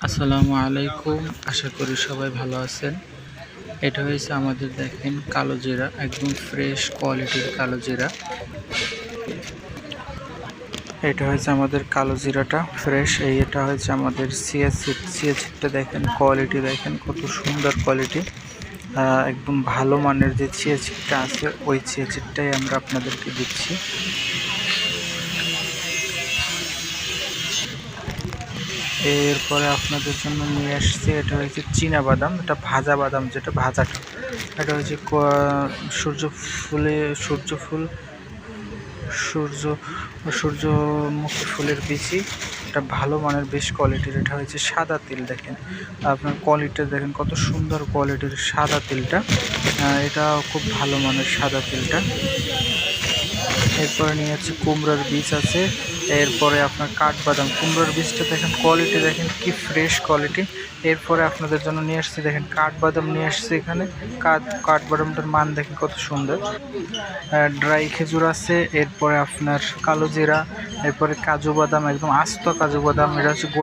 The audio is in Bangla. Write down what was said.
আসসালামু আলাইকুম। আশা করি সবাই ভালো আছেন। এটা হয়েছে আমাদের দেখেন কালো জিরা, একদম ফ্রেশ কোয়ালিটির কালো জিরা। এটা হয়েছে আমাদের কালো জিরাটা ফ্রেশ। এটা হয়েছে আমাদের সিএসিডটা দেখেন, কোয়ালিটি দেখেন কত সুন্দর কোয়ালিটি। একদম ভালো মানের যে সিএসিডটা আছে ওই সিএসিডটাই আমরা আপনাদেরকে দিচ্ছি। এরপরে আপনাদের জন্য নিয়ে আসছি, এটা হচ্ছে চীনা বাদাম, এটা ভাজা বাদাম, যেটা ভাজাটা। এটা হচ্ছে সূর্যমুখী ফুলের বিচি। এটা ভালো মানের বেশ কোয়ালিটির। এটা হচ্ছে সাদা তিল, দেখেন আপনার কোয়ালিটি দেখেন কত সুন্দর কোয়ালিটির সাদা তিলটা। এটা খুব ভালো মানের সাদা তিলটা। এরপরে নিয়ে যাচ্ছে কুমড়োর বীজ আছে। এরপরে আপনার কাঠবাদাম, কুমড়োর বীজটা দেখেন কোয়ালিটি, দেখেন কি ফ্রেশ কোয়ালিটি। এরপরে আপনাদের জন্য নিয়ে আসছি দেখেন কাঠবাদাম নিয়ে আসছি এখানে। কাঠবাদামটার মান দেখেন কত সুন্দর। ড্রাই খেজুর আছে। এরপরে আপনার কালো জিরা, এরপরে কাজু বাদাম, একদম আস্ত কাজু বাদাম। এটা হচ্ছে